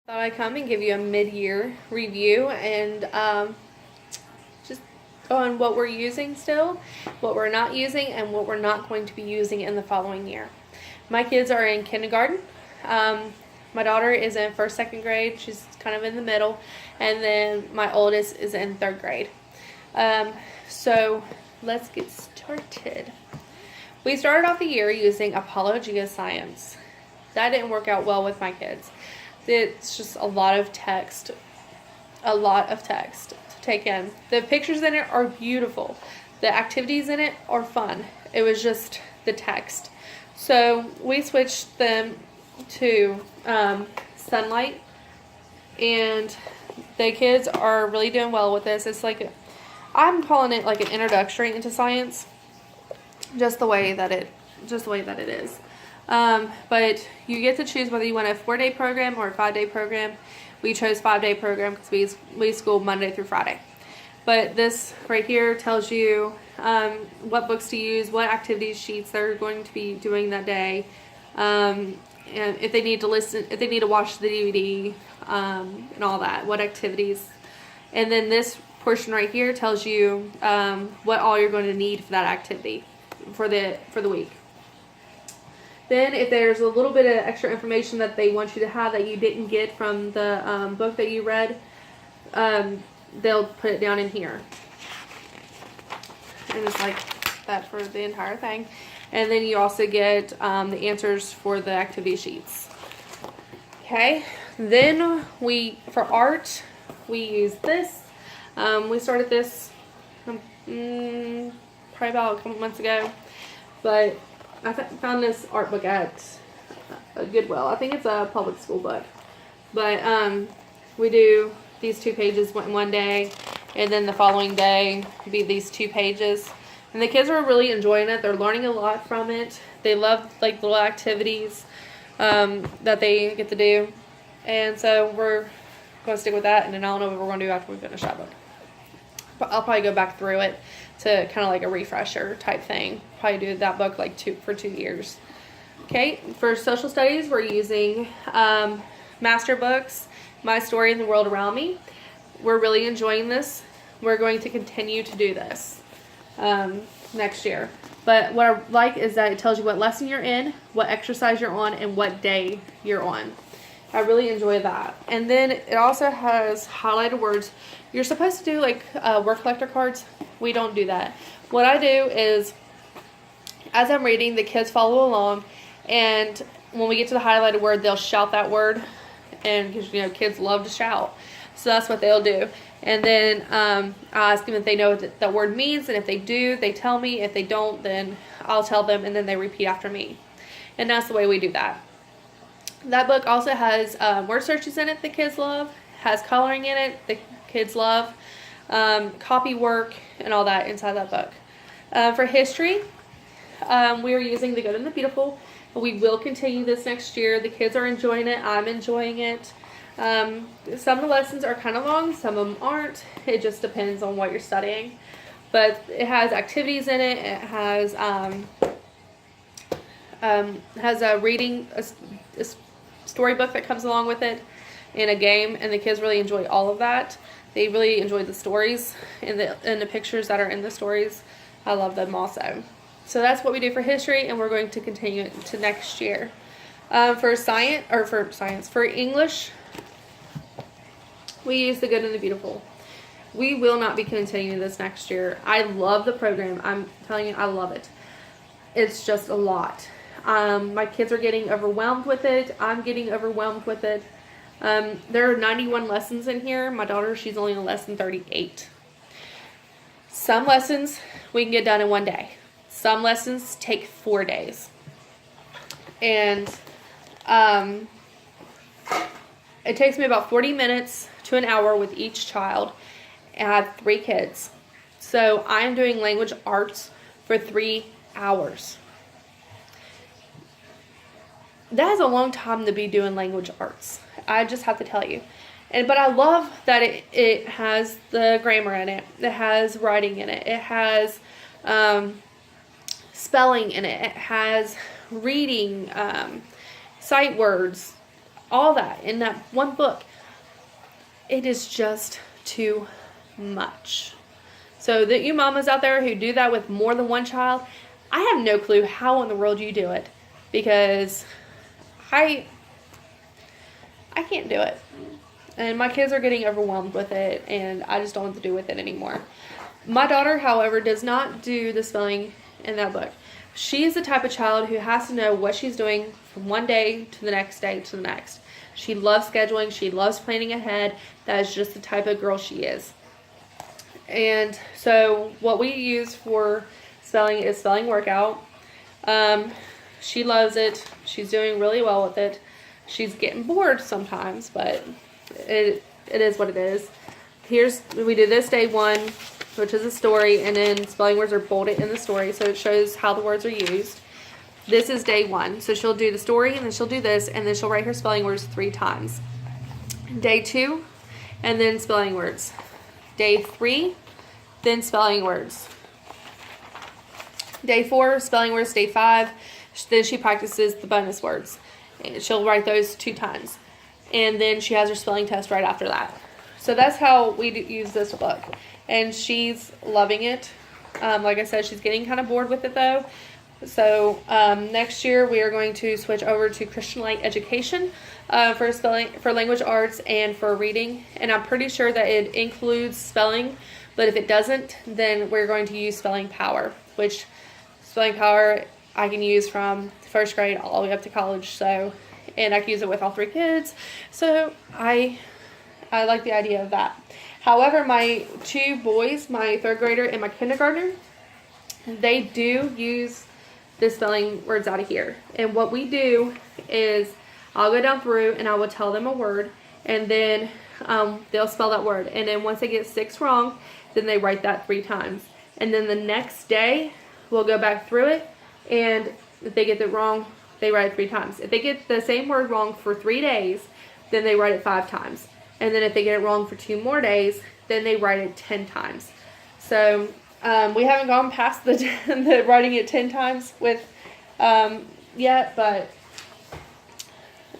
Thought I'd come and give you a mid-year review and just on what we're using still, what we're not using, and what we're not going to be using in the following year. My kids are in kindergarten. My daughter is in first, second grade. She's kind of in the middle. And then my oldest is in third grade. So let's get started. We started off the year using Apologia Science. That didn't work out well with my kids. It's just a lot of text to take in. The pictures in it are beautiful. The activities in it are fun. It was just the text. So we switched them to Sunlight, and the kids are really doing well with this. It's like, I'm calling it like an introductory into science, just the way that it is. But you get to choose whether you want a 4-day program or a 5-day program. We chose 5-day program because we school Monday through Friday. But this right here tells you what books to use, what activity sheets they're going to be doing that day, and if they need to listen, if they need to watch the DVD, and all that, what activities. And then this portion right here tells you what all you're going to need for that activity for the week. Then if there's a little bit of extra information that they want you to have that you didn't get from the book that you read, they'll put it down in here. And it's like that for the entire thing. And then you also get the answers for the activity sheets. Okay, then for art, we use this. We started this probably about a couple months ago, but I found this art book at Goodwill. I think it's a public school book. But we do these 2 pages one day, and then the following day will be these 2 pages. And the kids are really enjoying it. They're learning a lot from it. They love like little activities that they get to do. And so we're going to stick with that. And then I don't know what we're going to do after we finish that book. But I'll probably go back through it to kind of like a refresher type thing. Probably do that book like for 2 years. Okay, for social studies, we're using master books, My Story and the World Around Me. We're really enjoying this. We're going to continue to do this next year. But what I like is that it tells you what lesson you're in, what exercise you're on, and what day you're on. I really enjoy that. And then it also has highlighted words. You're supposed to do like word collector cards. We don't do that. What I do is, as I'm reading, the kids follow along, and when we get to the highlighted word, they'll shout that word, and because kids love to shout, so that's what they'll do. And then I ask them if they know what that word means, and if they do, they tell me. If they don't, then I'll tell them, and then they repeat after me, and that's the way we do that. That book also has word searches in it the kids love, has coloring in it the kids love, copy work, and all that inside that book. For history, we are using The Good and the Beautiful. We will continue this next year. The kids are enjoying it. I'm enjoying it. Some of the lessons are kind of long. Some of them aren't. It just depends on what you're studying. But it has activities in it. It has a reading, a storybook that comes along with it, and a game. And the kids really enjoy all of that. They really enjoy the stories and the pictures that are in the stories. I love them also. So that's what we do for history, and we're going to continue it to next year. For English, we use The Good and the Beautiful. We will not be continuing this next year. I love the program. I'm telling you, I love it. It's just a lot. My kids are getting overwhelmed with it. I'm getting overwhelmed with it. There are 91 lessons in here. My daughter, she's only on lesson 38. Some lessons we can get done in 1 day. Some lessons take 4 days. And it takes me about 40 minutes to an hour with each child. And I have 3 kids. So I'm doing language arts for 3 hours. That is a long time to be doing language arts. I just have to tell you. But I love that it has the grammar in it. It has writing in it. It has spelling in it. It has reading, sight words. all that in that one book. It is just too much. So that you mamas out there who do that with more than one child, I have no clue how in the world you do it, because I can't do it. And my kids are getting overwhelmed with it, and I just don't want to do with it anymore. My daughter, however, does not do the spelling in that book. She is the type of child who has to know what she's doing from one day to the next day to the next. She loves scheduling. She loves planning ahead. That is just the type of girl she is. And so what we use for spelling is Spelling Workout. She loves it. She's doing really well with it. She's getting bored sometimes, but it is what it is. We do this day 1, which is a story, and then spelling words are bolded in the story, so it shows how the words are used. This is day 1, so she'll do the story, and then she'll do this, and then she'll write her spelling words 3 times. Day 2, and then spelling words. Day 3, then spelling words. Day 4, spelling words. Day 5, then she practices the bonus words. And she'll write those 2 times. And then she has her spelling test right after that. So that's how we use this book. And she's loving it. Like I said, she's getting kind of bored with it though. So next year we are going to switch over to Christian Light Education for language arts and for reading. And I'm pretty sure that it includes spelling. But if it doesn't, then we're going to use Spelling Power, which Spelling Power I can use from 1st grade all the way up to college. So, and I can use it with all 3 kids. So I like the idea of that. However, my 2 boys, my 3rd grader and my kindergartner, they do use the spelling words out of here. And what we do is I'll go down through and I will tell them a word, and then they'll spell that word. And then once they get 6 wrong, then they write that 3 times. And then the next day, we'll go back through it, and if they get it wrong, they write it 3 times. If they get the same word wrong for 3 days, then they write it 5 times. And then if they get it wrong for 2 more days, then they write it 10 times. So we haven't gone past the writing it 10 times with yet, but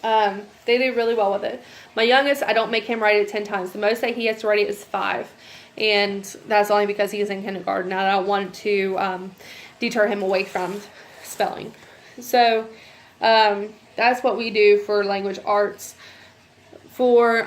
they do really well with it. My youngest, I don't make him write it 10 times. The most that he has to write it is 5. And that's only because he's in kindergarten. I don't want to deter him away from spelling. So that's what we do for language arts. For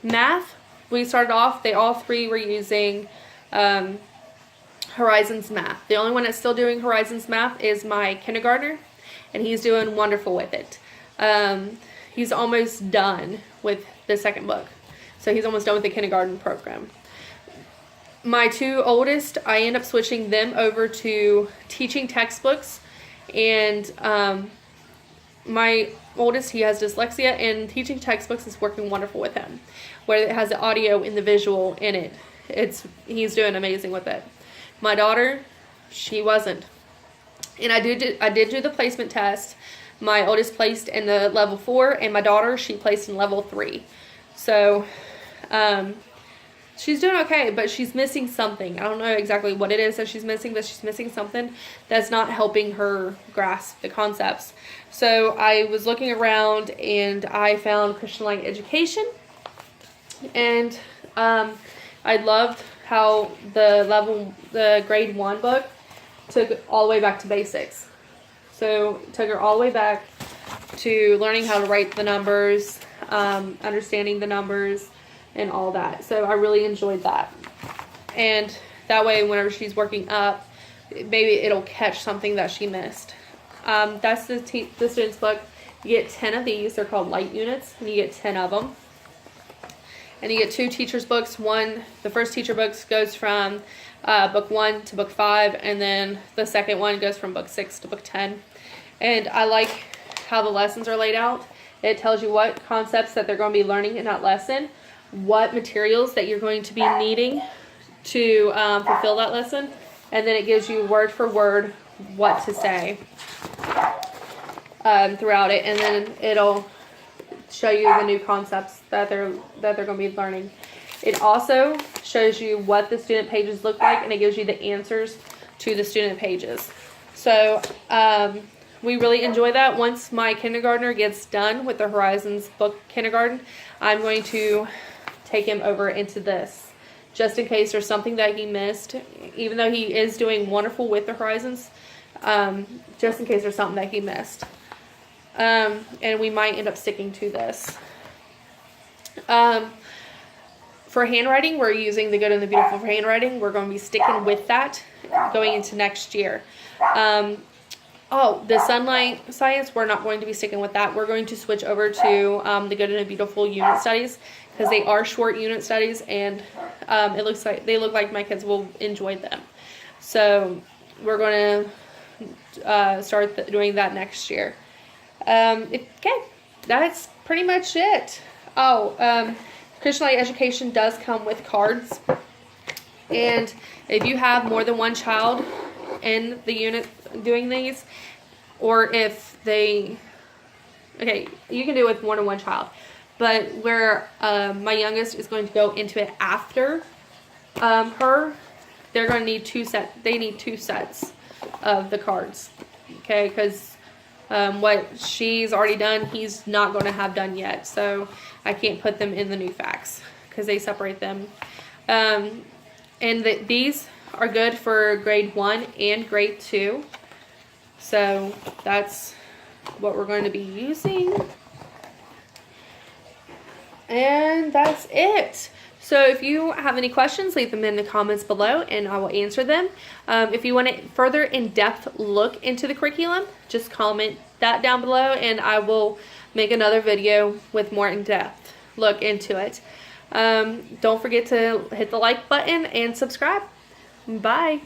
math, we started off, they all 3 were using Horizons Math. The only one that's still doing Horizons Math is my kindergartner, and he's doing wonderful with it. He's almost done with the 2nd book. So he's almost done with the kindergarten program. My 2 oldest, I end up switching them over to teaching textbooks. And my oldest, he has dyslexia, and teaching textbooks is working wonderful with him. Where it has the audio and the visual in it. He's doing amazing with it. My daughter, she wasn't. And I did do the placement test. My oldest placed in the level 4, and my daughter, she placed in level 3. So she's doing okay, but she's missing something. I don't know exactly what it is that she's missing, but she's missing something that's not helping her grasp the concepts. So I was looking around, and I found Christian Light Education, and I loved how the grade 1 book took all the way back to basics. So took her all the way back to learning how to write the numbers, understanding the numbers, and all that. So I really enjoyed that. And that way, whenever she's working up, maybe it'll catch something that she missed. That's the student's book. You get 10 of these. They're called light units, and you get 10 of them. And you get 2 teacher's books. The first teacher book goes from book 1 to book 5, and then the second one goes from book 6 to book 10. And I like how the lessons are laid out. It tells you what concepts that they're going to be learning in that lesson, what materials that you're going to be needing to fulfill that lesson, and then it gives you word for word what to say throughout it, and then it'll show you the new concepts that they're going to be learning. It also shows you what the student pages look like, and it gives you the answers to the student pages. So we really enjoy that. Once my kindergartner gets done with the Horizons book kindergarten, I'm going to take him over into this, just in case there's something that he missed, even though he is doing wonderful with the Horizons, just in case there's something that he missed. And we might end up sticking to this. For handwriting, we're using the Good and the Beautiful for handwriting. We're going to be sticking with that going into next year. The Sunlight Science, we're not going to be sticking with that. We're going to switch over to the Good and the Beautiful unit studies, because they are short unit studies, and they look like my kids will enjoy them. So we're going to start doing that next year. Okay, that's pretty much it. Christian Light Education does come with cards, and if you have more than one child in the unit doing these, or if you can do it with more than one child, but where my youngest is going to go into it after her, they're going to need two sets of the cards, okay, because what she's already done, he's not going to have done yet, so I can't put them in the new facts because they separate them. These are good for grade 1 and grade 2. So that's what we're going to be using. And that's it. So if you have any questions, leave them in the comments below and I will answer them. If you want a further in-depth look into the curriculum, just comment that down below and I will make another video with more in-depth look into it. Don't forget to hit the like button and subscribe. Bye.